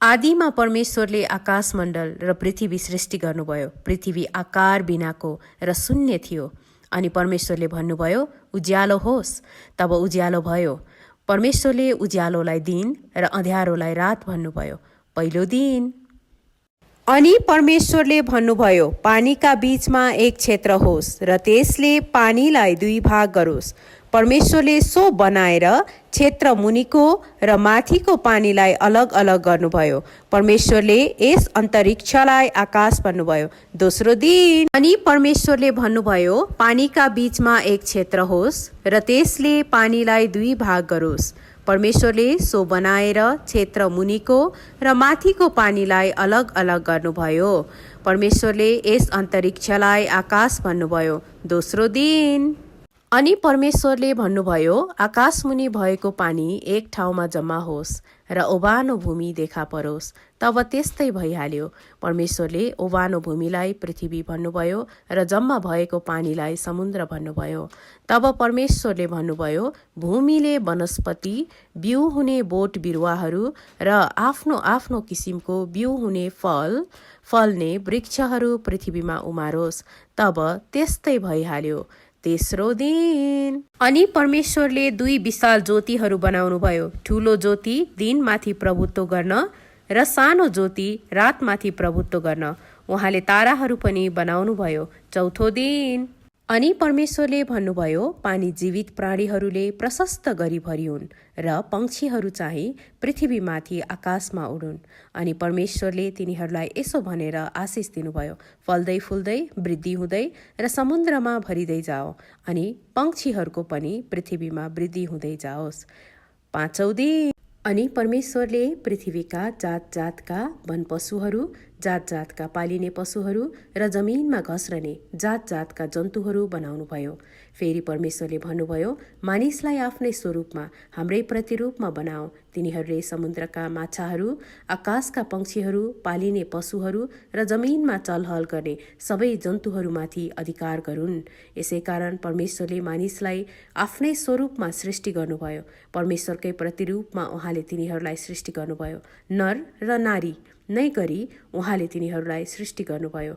आदिमा परमेश्वरले आकाशमण्डल र पृथ्वी सृष्टि गर्नुभयो। पृथ्वी आकार बिनाको र शून्य थियो। अनि परमेश्वरले भन्नुभयो, उज्यालो होस्। तब उज्यालो भयो। परमेश्वरले उज्यालोलाई दिन र अँध्यारोलाई रात भन्नुभयो। पहिलो दिन। अनि परमेश्वरले भन्नुभयो, पानीका बीचमा एक क्षेत्र होस् र त्यसले पानीलाई दुई भाग गरोस्। परमेश्वरले सो बनाएर क्षेत्र मुनिको र माथिको पानीलाई अलग अलग गर्नुभयो। परमेश्वरले यस अन्तरिक्षलाई आकाश भन्नुभयो। दोस्रो दिन। अनि परमेश्वरले भन्नुभयो, पानीका बीचमा एक क्षेत्र होस् र त्यसले पानीलाई दुई भाग गरोस्। परमेश्वरले सो बनाएर क्षेत्र मुनिको र माथिको पानीलाई अलग अलग गर्नुभयो। परमेश्वरले यस अन्तरिक्षलाई आकाश भन्नुभयो। दोस्रो दिन। अनि परमेश्वरले भन्नुभयो, आकाशमुनि भएको पानी एक ठाउँमा जम्मा होस् र ओबानो भूमि देखा परोस्। तब त्यस्तै भइहाल्यो। परमेश्वरले ओबानो भूमिलाई पृथ्वी भन्नुभयो र जम्मा भएको पानीलाई समुद्र भन्नुभयो। तब परमेश्वरले भन्नुभयो, भूमिले वनस्पति, बिउ हुने बोट बिरुवाहरू र आफ्नो आफ्नो किसिमको बिउ हुने फल्ने वृक्षहरू पृथ्वीमा उमारोस्। तब त्यस्तै भइहाल्यो। तेस्रो दिन। अनि परमेश्वरले दुई विशाल ज्योतिहरू बनाउनुभयो। ठुलो ज्योति दिनमाथि प्रभुत्व गर्न र सानो ज्योति रातमाथि प्रभुत्व गर्न। उहाँले ताराहरू पनि बनाउनुभयो। चौथो दिन। अनि परमेश्वरले भन्नुभयो, पानी जीवित प्राणीहरूले प्रशस्त गरी भरिउन् र पंक्षीहरू चाहिँ पृथ्वीमाथि आकाशमा उडुन्। अनि परमेश्वरले तिनीहरूलाई यसो भनेर आशिष दिनुभयो, फल्दै फुल्दै वृद्धि हुँदै र समुद्रमा भरिँदै जाओ। अनि पंक्षीहरूको पनि पृथ्वीमा वृद्धि हुँदै जाओस्। पाँचौं दिन। अनि परमेश्वरले पृथ्वीका जात जातका वन पशुहरू, जात जातका पालिने पशुहरू र जमिनमा घस्रने जात जातका जन्तुहरू बनाउनुभयो। फेरि परमेश्वरले भन्नुभयो, मानिसलाई आफ्नै स्वरूपमा हाम्रै प्रतिरूपमा बनाऊ। तिनीहरूले समुद्रका माछाहरू, आकाशका पंक्षीहरू, पालिने पशुहरू र जमिनमा चलहल गर्ने सबै जन्तुहरूमाथि अधिकार गरून्। यसै कारण परमेश्वरले मानिसलाई आफ्नै स्वरूपमा सृष्टि गर्नुभयो। परमेश्वरकै प्रतिरूपमा उहाँले तिनीहरूलाई सृष्टि गर्नुभयो। नर र नारी नै गरी उहाँले तिनीहरूलाई सृष्टि गर्नुभयो।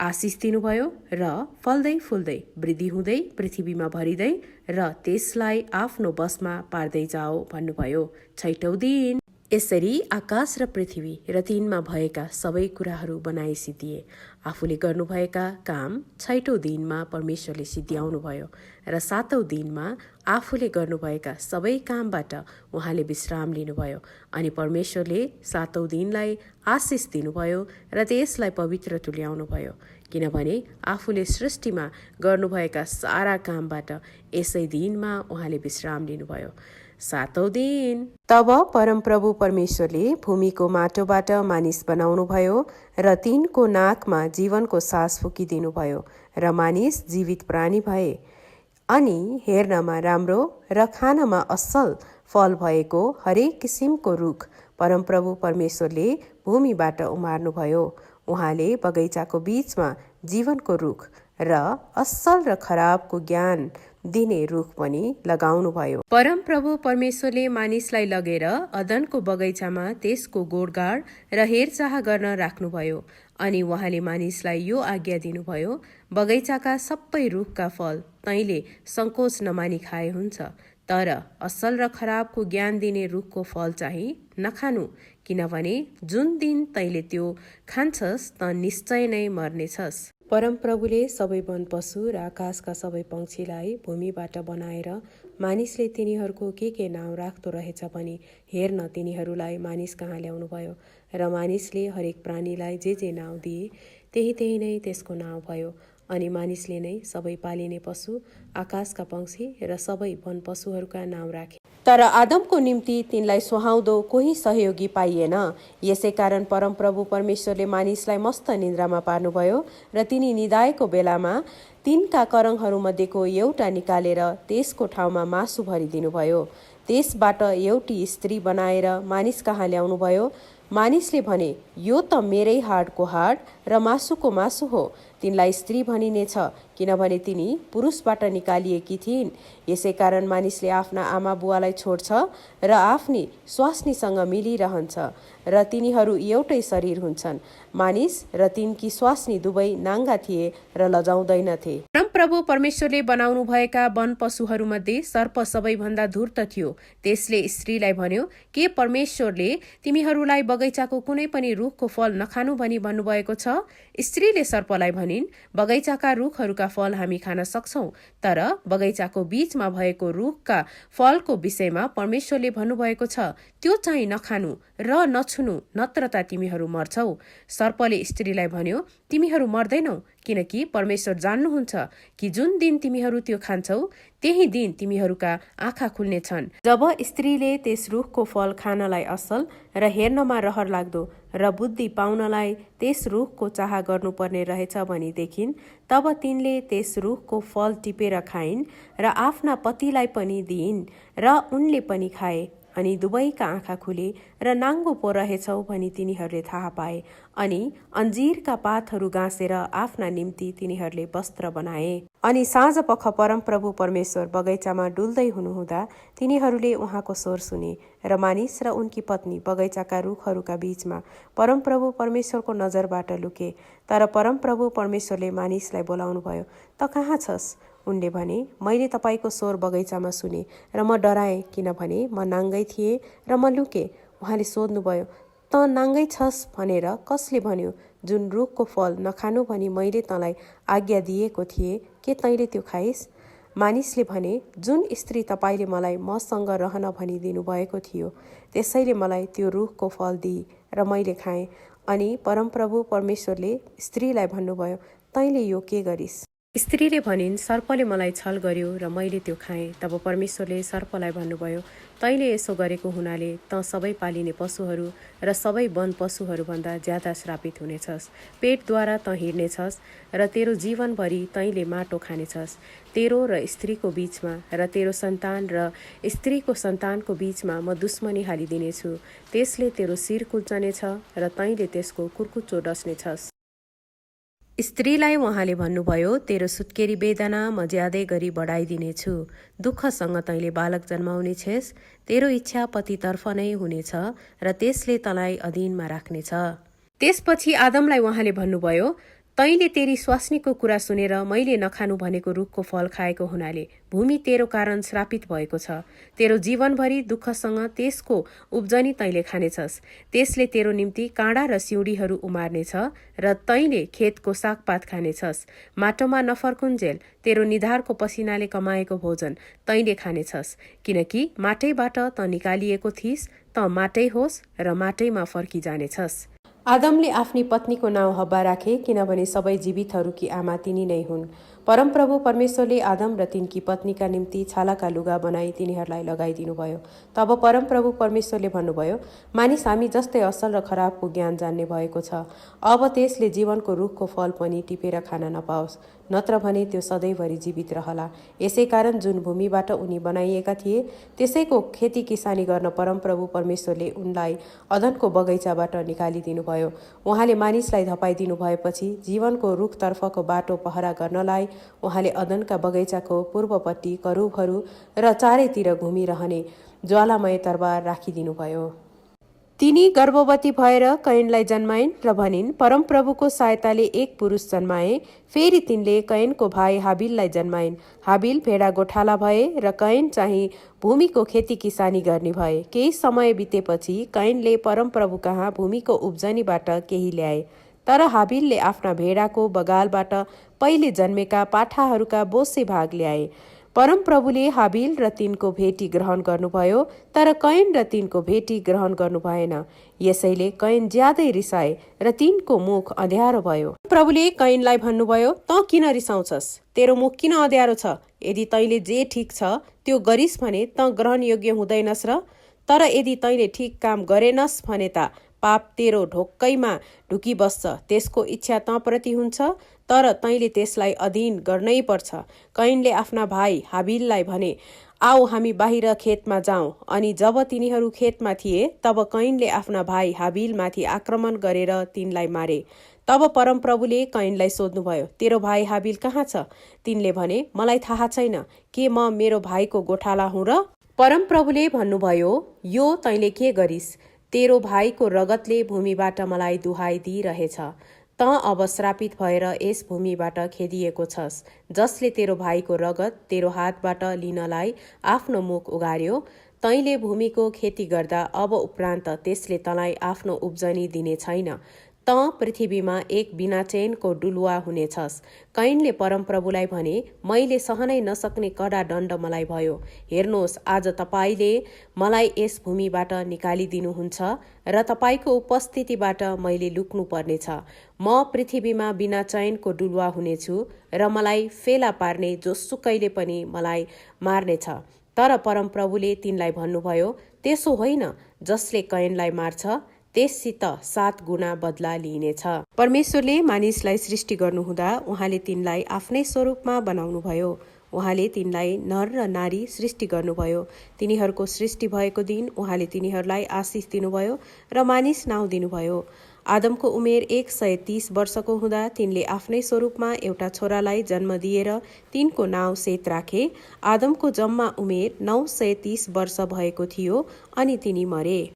आशिष दिनुभयो र फल्दै फुल्दै वृद्धि हुँदै पृथ्वीमा भरिँदै र त्यसलाई आफ्नो बसमा पार्दै जाओ भन्नुभयो। छैटौं दिन। यसरी आकाश र पृथ्वी र तिनमा भएका सबै कुराहरू बनाई सिद्धिए। आफूले गर्नुभएका काम छैटौं दिनमा परमेश्वरले सिद्ध्याउनुभयो र सातौं दिनमा आफूले गर्नुभएका सबै कामबाट उहाँले विश्राम लिनुभयो। अनि परमेश्वरले सातौं दिनलाई आशिष दिनुभयो र त्यसलाई पवित्र तुल्याउनुभयो, किनभने आफूले सृष्टिमा गर्नुभएका सारा कामबाट यसै दिनमा उहाँले विश्राम लिनुभयो। सातौं दिन। तब परमप्रभु परमेश्वरले भूमिको माटोबाट मानिस बनाउनुभयो र तिनको नाकमा जीवनको सास फुकिदिनुभयो र मानिस जीवित प्राणी भए। अनि हेर्नमा राम्रो र खानमा असल फल भएको हरेक किसिमको रुख परमप्रभु परमेश्वरले भूमिबाट उमार्नुभयो। उहाँले बगैँचाको बीचमा जीवनको रुख र असल र खराबको ज्ञान दिने रुख पनि लगाउनुभयो। परमप्रभु परमेश्वरले मानिसलाई लगेर अदनको बगैँचामा त्यसको गोडगाड र हेरचाह गर्न राख्नुभयो। अनि उहाँले मानिसलाई यो आज्ञा दिनुभयो, बगैँचाका सबै रुखका फल तैँले सङ्कोच नमानी खाए हुन्छ, तर असल र खराबको ज्ञान दिने रुखको फल चाहिँ नखानु, किनभने जुन दिन तैँले त्यो खान्छस् त निश्चय नै मर्नेछस्। परमप्रभुले सबै वन पशु र आकाशका सबै पंक्षीलाई भूमिबाट बनाएर मानिसले तिनीहरूको के नाउँ राख्दो रहेछ भनी हेर्न तिनीहरूलाई मानिस कहाँ ल्याउनुभयो र मानिसले हरेक प्राणीलाई जे नाउँ दिए त्यही नै त्यसको नाउँ भयो। अनि मानिसले नै सबै पालिने पशु, आकाशका पंक्षी र सबै वन पशुहरूका नाउँ राखे। तर आदमको निम्ति तिनलाई सुहाउँदो कोही सहयोगी पाइएन। यसै कारण परमप्रभु परमेश्वरले मानिसलाई मस्त निन्द्रामा पार्नुभयो र तिनी निदाएको बेलामा तिनका करङहरूमध्येको एउटा निकालेर त्यसको ठाउँमा मासु भरिदिनुभयो। त्यसबाट एउटी स्त्री बनाएर मानिस कहाँ ल्याउनुभयो। मानिसले भने, यो त मेरै हाडको हाड र मासुको मासु हो। तिनलाई स्त्री भनिनेछ, किनभने तिनी पुरुषबाट निकालिएकी थिइन्। यसै कारण मानिसले आफ्ना आमा बुवालाई छोड्छ र आफ्नी स्वास्नीसँग मिलिरहन्छ र तिनीहरू एउटै शरीर हुन्छन्। मानिस र तिनकी स्वास्नी दुवै नाङ्गा थिए र लजाउँदैनथे। परमप्रभु परमेश्वरले बनाउनु भएका वन पशुहरूमध्ये सर्प सबैभन्दा धूर्त थियो। त्यसले स्त्रीलाई भन्यो, के परमेश्वरले तिमीहरूलाई बगैँचाको कुनै पनि रुखको फल नखानु भनी भन्नुभएको छ? स्त्रीले सर्पलाई भनिन्, बगैँचाका रुखहरूका फल हामी खान सक्छौं, तर बगैँचाको बीचमा भएको रुखका फलको विषयमा परमेश्वरले भन्नुभएको छ, त्यो चाहिँ नखानु र नछुनु, नत्र त तिमीहरू मर्छौ। सर्पले स्त्रीलाई भन्यो, तिमीहरू मर्दैनौ, किनकि परमेश्वर जान्नुहुन्छ कि जुन दिन तिमीहरू त्यो खान्छौ त्यही दिन तिमीहरूका आँखा खुल्नेछन्। जब स्त्रीले त्यस रुखको फल खानलाई असल र हेर्नमा रहर लाग्दो र बुद्धि पाउनलाई त्यस रुखको चाह गर्नुपर्ने रहेछ भनी देखिन्, तब तिनले त्यस रुखको फल टिपेर खाइन् र आफ्ना पतिलाई पनि दिइन् र उनले पनि खाए। अनि दुवैका आँखा खुले र नाङ्गो पो रहेछौ भनी तिनीहरूले थाहा पाए। अनि अन्जीरका पातहरू गाँसेर आफ्ना निम्ति तिनीहरूले वस्त्र बनाए। अनि साँझ पख परमप्रभु परमेश्वर बगैँचामा डुल्दै हुनुहुँदा तिनीहरूले उहाँको स्वर सुने र मानिस र उनकी पत्नी बगैँचाका रुखहरूका बीचमा परमप्रभु परमेश्वरको नजरबाट लुके। तर परमप्रभु परमेश्वरले मानिसलाई बोलाउनुभयो, त कहाँ छस्? उनले भने, मैले तपाईँको स्वर बगैँचामा सुने र म डराएँ, किनभने म नाङ्गै थिएँ र म लुकेँ। उहाँले सोध्नुभयो, त नाङ्गै छस् भनेर कसले भन्यो? जुन रुखको फल नखानु भनी मैले तँलाई आज्ञा दिएको थिएँ, के तैँले त्यो खाइस्? मानिसले भने, जुन स्त्री तपाईँले मलाई मसँग रहन भनी दिनुभएको थियो, त्यसैले मलाई त्यो रुखको फल दिई र मैले खाएँ। अनि परमप्रभु परमेश्वरले स्त्रीलाई भन्नुभयो, तैँले यो के गरिस्? स्त्रीले भनिन्, सर्पले मलाई छल गर्यो र मैले त्यो खाएँ। तब परमेश्वरले सर्पलाई भन्नुभयो, तैँले यसो गरेको हुनाले त सबै पालिने पशुहरू र सबै वन पशुहरूभन्दा ज्यादा श्रापित हुनेछस्। पेटद्वारा त हिँड्नेछस् र तेरो जीवनभरि तैँले माटो खानेछस्। तेरो र स्त्रीको बीचमा र तेरो सन्तान र स्त्रीको सन्तानको बीचमा म दुश्मनी हालिदिनेछु। त्यसले तेरो शिर कुल्चनेछ र तैँले त्यसको कुर्कुच्चो डस्नेछस्। स्त्रीलाई उहाँले भन्नुभयो, तेरो सुत्केरी वेदना म ज्यादै गरी बढाइदिनेछु। दुःखसँग तैँले बालक जन्माउने छेस। तेरो इच्छा पतितर्फ नै हुनेछ र त्यसले तँलाई अधीनमा राख्नेछ। त्यसपछि आदमलाई उहाँले भन्नुभयो, तैँले तेरी स्वास्नीको कुरा सुनेर मैले नखानु भनेको रुखको फल खाएको हुनाले भूमि तेरो कारण श्रापित भएको छ। तेरो जीवनभरि दुःखसँग त्यसको उब्जनी तैँले खानेछस्। त्यसले तेरो निम्ति काँडा र सिउँडीहरू उमार्नेछ र तैँले खेतको सागपात खानेछस्। माटोमा नफर्कुन्जेल तेरो निधारको पसिनाले कमाएको भोजन तैँले खानेछस्, किनकि माटैबाट त निकालिएको थिइस्, त माटै होस् र माटैमा फर्किजानेछस्। आदमले आफ्नी पत्नीको नाउँ हब्बा राखे, किनभने सबै जीवितहरूकी आमा तिनी नै हुन्। परमप्रभु परमेश्वरले आदम र तिनकी पत्नीका निम्ति छालाका लुगा बनाई तिनीहरूलाई लगाइदिनुभयो। तब परमप्रभु परमेश्वरले भन्नुभयो, मानिस हामी जस्तै असल र खराबको ज्ञान जान्ने भएको छ। अब त्यसले जीवनको रुखको फल पनि टिपेर खान नपाओस्, नत्र भने त्यो सधैँभरि जीवित रहला। यसै कारण जुन भूमिबाट उनी बनाइएका थिए त्यसैको खेती किसानी गर्न परमप्रभु परमेश्वरले उनलाई अदनको बगैँचाबाट निकालिदिनुभयो। उहाँले मानिसलाई धपाइदिनु भएपछि जीवनको रुखतर्फको बाटो पहरा गर्नलाई उहाँले अदनका बगैँचाको पूर्वपट्टि करूबहरू र चारैतिर घुमिरहने ज्वालामय तरबार राखिदिनुभयो। तिनी गर्भवती भएर कैनलाई जन्माइन् र भनिन्, परमप्रभुको सहायताले एक पुरुष जन्माए। फेरि तिनले कैनको भाइ हाबिललाई जन्माइन्। हाबिल भेडा गोठाला भए र कैन चाहिँ भूमिको खेती किसानी गर्ने भए। केही समय बितेपछि कैनले परमप्रभु कहाँ भूमिको उब्जनीबाट केही ल्याए। तर हाबिलले आफ्ना भेडाको बगालबाट पहिले जन्मेका पाठाहरूका बोसे भाग ल्याए। परमप्रभुले हाबिल र तिनको भेटी ग्रहण गर्नुभयो, तर कैन र तिनको भेटी ग्रहण गर्नु भएन। यसैले कैन ज्यादै रिसाए र तिनको मुख अँध्यारो भयो। प्रभुले कैनलाई भन्नुभयो, त किन रिसाउँछस्? तेरो मुख किन अँध्यारो छ? यदि तैँले जे ठिक छ त्यो गरिस् भने त ग्रहण योग्य हुँदैनस् र? तर यदि तैँले ठिक काम गरेनस् भने त पाप तेरो ढोक्कैमा ढुकिबस्छ। त्यसको इच्छा तँप्रति हुन्छ, तर तैँले त्यसलाई अधीन गर्नै पर्छ। कैनले आफ्ना भाइ हाबिललाई भने, आओ हामी बाहिर खेतमा जाउँ। अनि जब तिनीहरू खेतमा थिए तब कैनले आफ्ना भाइ हाबिलमाथि आक्रमण गरेर तिनलाई मारे। तब परमप्रभुले कैनलाई सोध्नुभयो, तेरो भाइ हाबिल कहाँ छ? तिनले भने, मलाई थाहा छैन, के म मेरो भाइको गोठाला हुँ र? परमप्रभुले भन्नुभयो, यो तैँले के गरिस्? तेरो भाइको रगतले भूमिबाट मलाई दुहाई दिइरहेछ। त अब श्रापित भएर यस भूमिबाट खेदिएको छस्, जसले तेरो भाइको रगत तेरो हातबाट लिनलाई आफ्नो मुख उघार्यो। तैँले भूमिको खेती गर्दा अब उपरान्त त्यसले तँलाई आफ्नो उब्जनी दिने छैन। त पृथ्वीमा एक बिना चेनको डुलुवा हुनेछस्। कैनले परमप्रभुलाई भने, मैले सहनै नसक्ने कडा दण्ड मलाई भयो। हेर्नुहोस्, आज तपाईँले मलाई यस भूमिबाट निकालिदिनुहुन्छ र तपाईँको उपस्थितिबाट मैले लुक्नु पर्नेछ। म पृथ्वीमा बिना चैनको डुलुवा हुनेछु र मलाई फेला पार्ने जोसुकैले पनि मलाई मार्नेछ। तर परमप्रभुले तिनलाई भन्नुभयो, त्यसो होइन, जसले कैनलाई मार्छ त्यससित 7 गुणा बदला लिइनेछ। परमेश्वरले मानिसलाई सृष्टि गर्नुहुँदा उहाँले तिनलाई आफ्नै स्वरूपमा बनाउनुभयो। उहाँले तिनलाई नर र नारी सृष्टि गर्नुभयो। तिनीहरूको सृष्टि भएको दिन उहाँले तिनीहरूलाई आशिष दिनुभयो र मानिस नाउँ दिनुभयो। आदमको उमेर 130 वर्षको हुँदा तिनले आफ्नै स्वरूपमा एउटा छोरालाई जन्म दिएर तिनको नाउँ सेत राखे। आदमको जम्मा उमेर 930 वर्ष भएको थियो अनि तिनी मरे।